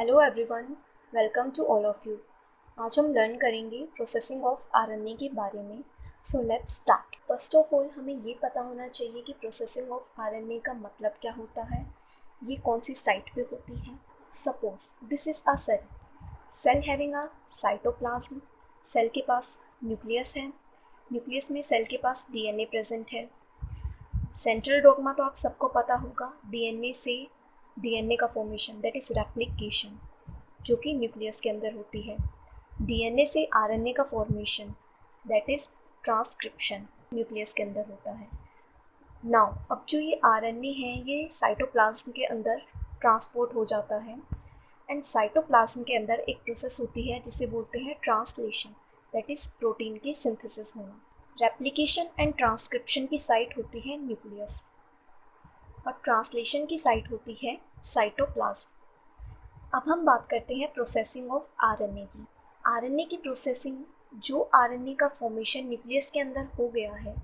Hello everyone, welcome to all of you. आज हम learn करेंगे प्रोसेसिंग ऑफ आरएनए के बारे में। So let's start. First of all हमें ये पता होना चाहिए कि प्रोसेसिंग ऑफ आरएनए का मतलब क्या होता है, ये कौन सी साइट पे होती है। Suppose this is a cell having a cytoplasm. Cell के पास न्यूक्लियस है, न्यूक्लियस में सेल के पास डीएनए प्रेजेंट है। सेंट्रल डॉग्मा तो आप सबको पता होगा, डीएनए से डीएनए का फॉर्मेशन दैट इज रेप्लिकेशन, जो कि न्यूक्लियस के अंदर होती है। डीएनए से आरएनए का formation that is transcription, nucleus के अंदर होता है। नाउ अब जो ये आरएनए है ये साइटोप्लाज्म के अंदर ट्रांसपोर्ट हो जाता है एंड साइटोप्लाज्म के अंदर एक प्रोसेस होती है जिसे बोलते हैं ट्रांसलेशन, दैट इज प्रोटीन की सिंथेसिस होना। रेप्लिकेशन एंड ट्रांसक्रिप्शन की साइट होती है न्यूक्लियस और ट्रांसलेशन की साइट होती है साइटोप्लाज्म। अब हम बात करते हैं प्रोसेसिंग ऑफ आरएनए की। आरएनए की प्रोसेसिंग, जो आरएनए का फॉर्मेशन न्यूक्लियस के अंदर हो गया है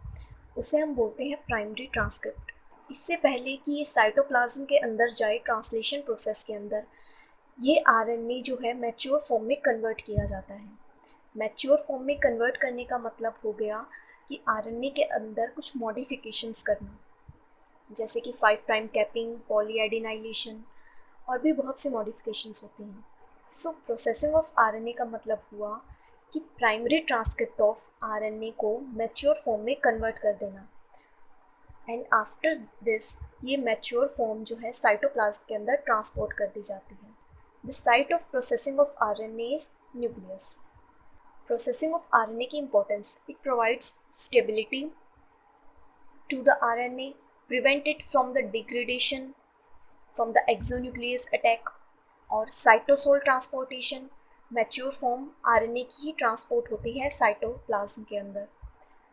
उसे हम बोलते हैं प्राइमरी ट्रांसक्रिप्ट। इससे पहले कि ये साइटोप्लाज्म के अंदर जाए ट्रांसलेशन प्रोसेस के अंदर, ये आरएनए जो है मैच्योर फॉर्म में कन्वर्ट किया जाता है। मैच्योर फॉर्म में कन्वर्ट करने का मतलब हो गया कि आरएनए के अंदर कुछ मॉडिफिकेशंस करना, जैसे कि 5 प्राइम कैपिंग, पॉलीएडिनाइलेशन और भी बहुत से मॉडिफिकेशंस होती हैं। सो प्रोसेसिंग ऑफ आरएनए का मतलब हुआ कि प्राइमरी ट्रांसक्रिप्ट ऑफ आरएनए को मैच्योर फॉर्म में कन्वर्ट कर देना एंड आफ्टर दिस ये मैच्योर फॉर्म जो है साइटोप्लाज्म के अंदर ट्रांसपोर्ट कर दी जाती है। The site of processing of RNA is nucleus. Processing of RNA की importance, it provides stability to the RNA, prevent it from the degradation from the exonuclease attack और cytosol transportation. Mature form RNA की ही transport होती है cytoplasm के अंदर।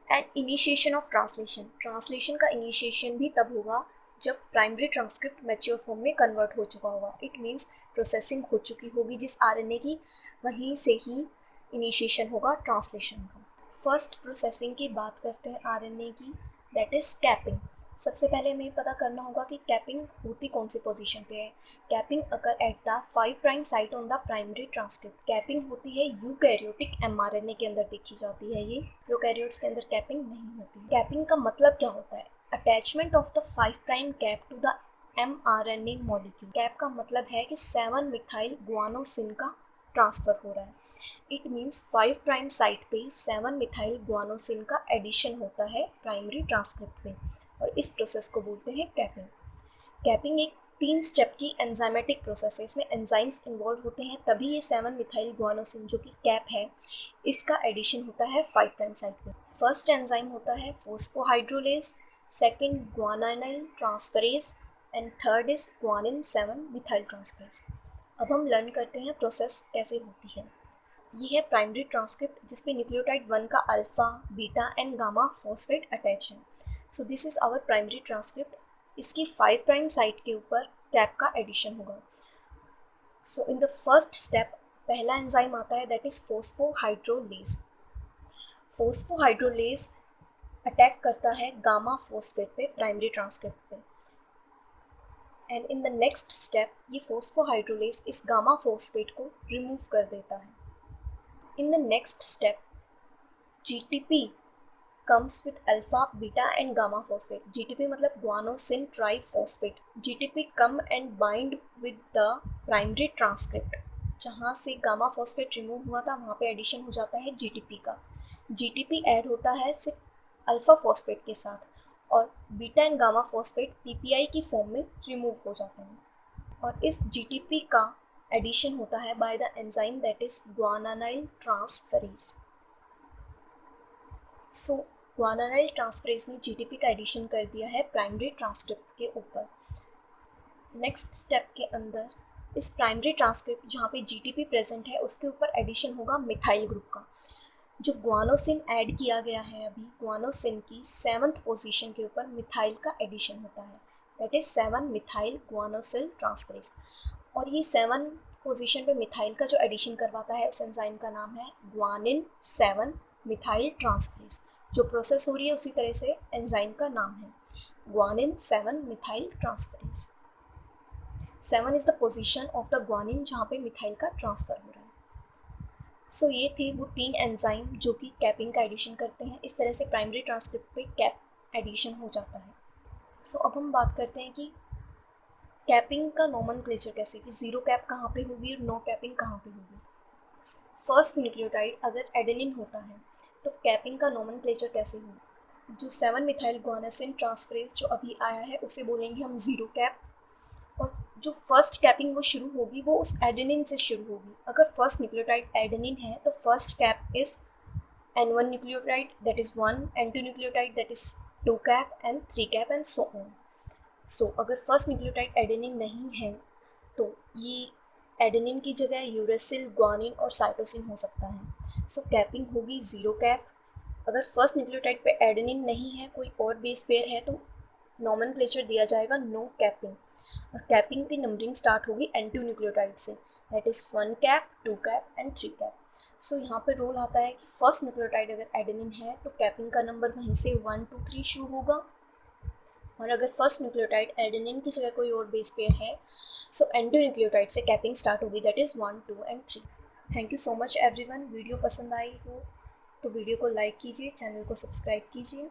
And initiation of translation, translation का initiation भी तब होगा जब प्राइमरी ट्रांसक्रिप्ट मैच्योर फॉर्म में कन्वर्ट हो चुका होगा। इट मीन्स प्रोसेसिंग हो चुकी होगी जिस आरएनए की, वहीं से ही इनिशिएशन होगा ट्रांसलेशन का। फर्स्ट प्रोसेसिंग की बात करते हैं आरएनए की, दैट इज कैपिंग। सबसे पहले हमें पता करना होगा कि कैपिंग होती कौन सी पोजीशन पे है। कैपिंग अगर at the 5 prime site on the primary transcript. Capping होती है यूकैरियोटिक एमआरएनए के अंदर देखी जाती है, ये प्रोकैरियोट्स के अंदर कैपिंग नहीं होती। कैपिंग का मतलब क्या होता है? Attachment of the 5 prime cap to the mRNA molecule. Cap का मतलब है कि 7 मिथाइल गुआनोसिन का ट्रांसफर हो रहा है। इट मीन्स 5 प्राइम साइट पे 7 मिथाइल गुआनोसिन का एडिशन होता है प्राइमरी ट्रांसक्रिप्ट में और इस प्रोसेस को बोलते हैं कैपिंग। कैपिंग एक 3 स्टेप की एंजाइमेटिक प्रोसेस है। इसमें एंजाइम्स इन्वॉल्व होते हैं तभी ये 7 मिथाइल गुआनोसिन जो कि कैप है इसका एडिशन होता है 5 प्राइम साइट पे। फर्स्ट एंजाइम होता है phosphohydrolase, second guanylyl transferase and third is guanine 7 methyl transferase. अब हम लर्न करते हैं प्रोसेस कैसे होती है। ये है प्राइमरी ट्रांसक्रिप्ट जिसपे न्यूक्लियोटाइड 1 का alpha, beta and gamma phosphate attach है। So this is our primary transcript. इसकी 5 प्राइम साइट के ऊपर कैप का एडिशन होगा। सो इन द फर्स्ट स्टेप पहला एंजाइम आता है दैट इज फोस्फोहाइड्रोलेज। फोस्फोहाइड्रोलेज अटैक करता है गामा फॉस्फेट पे, प्राइमरी ट्रांसक्रिप्ट पे। And in the next step ये फोस्फोहाइड्रोलेज इस गामा फॉस्फेट को रिमूव कर देता है। In the next step GTP comes with alpha, beta and gamma phosphate. GTP मतलब guanosin triphosphate. GTP come and bind with the primary transcript. जहाँ से gamma phosphate remove हुआ था वहाँ पे एडिशन हो जाता है GTP का। GTP ऐड होता है सिर्फ अल्फा फॉस्फेट के साथ और beta and gamma phosphate PPI की फॉर्म में रिमूव हो जाते हैं और इस GTP का एडिशन होता है by the enzyme that is guanylyl transferase. So guanylyl transferase ने GTP का एडिशन कर दिया है प्राइमरी ट्रांसक्रिप्ट के ऊपर। नेक्स्ट स्टेप के अंदर इस प्राइमरी ट्रांसक्रिप्ट जहाँ पे GTP प्रेजेंट है उसके ऊपर एडिशन होगा मिथाइल ग्रुप का। जो गुआनोसिन ऐड किया गया है अभी, गुआनोसिन की 7th पोजीशन के ऊपर मिथाइल का एडिशन होता है, दैट इज 7 मिथाइल गुआनोसिल ट्रांसफरेज। और ये 7 पोजीशन पे मिथाइल का जो एडिशन करवाता है उस एंजाइम का नाम है गुआनिन 7 मिथाइल ट्रांसफरेज। जो प्रोसेस हो रही है उसी तरह से एंजाइम का नाम है guanine 7 methyl transferase. 7 is the position of the guanine जहाँ पे मिथाइल का ट्रांसफ़र हो रहा है। सो ये थे वो 3 एंजाइम जो कि कैपिंग का एडिशन करते हैं। इस तरह से प्राइमरी ट्रांसक्रिप्ट पे कैप एडिशन हो जाता है। सो अब हम बात करते हैं कि कैपिंग का नोमेनक्लेचर कैसे, कि ज़ीरो कैप कहाँ पे होगी और नो कैपिंग कहाँ पे होगी। फर्स्ट न्यूक्लियोटाइड अगर एडेनिन होता है तो कैपिंग का नोमेनक्लेचर कैसे होगा। जो 7 मिथाइल गुआनासिन ट्रांसफरेज जो अभी आया है उसे बोलेंगे हम ज़ीरो कैप, और जो फर्स्ट कैपिंग वो शुरू होगी वो उस एडेनिन से शुरू होगी। अगर फर्स्ट न्यूक्लियोटाइड एडेनिन है तो first cap is N1 nucleotide, that is 1, N2 nucleotide, that is 2 cap, and 3 cap, and so on. So अगर फर्स्ट न्यूक्लियोटाइड एडेनिन नहीं है तो ये एडेनिन की जगह यूरेसिल, ग्वानिन और साइटोसिन हो सकता है। सो कैपिंग होगी ज़ीरो कैप। अगर फर्स्ट न्यूक्लियोटाइड पे एडेनिन नहीं है, कोई और बेस पेयर है, तो नोमेनक्लेचर दिया जाएगा नो कैपिंग, और कैपिंग की नंबरिंग स्टार्ट होगी N2 न्यूक्लियोटाइड से, that is 1 cap, 2 cap and 3 cap. So यहाँ पे रोल आता है कि फर्स्ट न्यूक्लियोटाइड अगर एडेनिन है तो कैपिंग का नंबर वहीं से 1 2 3 शुरू होगा, और अगर फर्स्ट न्यूक्लियोटाइड एडेनिन की जगह कोई और बेस पेयर है सो N2 न्यूक्लियोटाइड से कैपिंग स्टार्ट होगी, that is 1 2 and 3। Thank you so much everyone. Video पसंद आई हो तो वीडियो को लाइक कीजिए, चैनल को सब्सक्राइब कीजिए।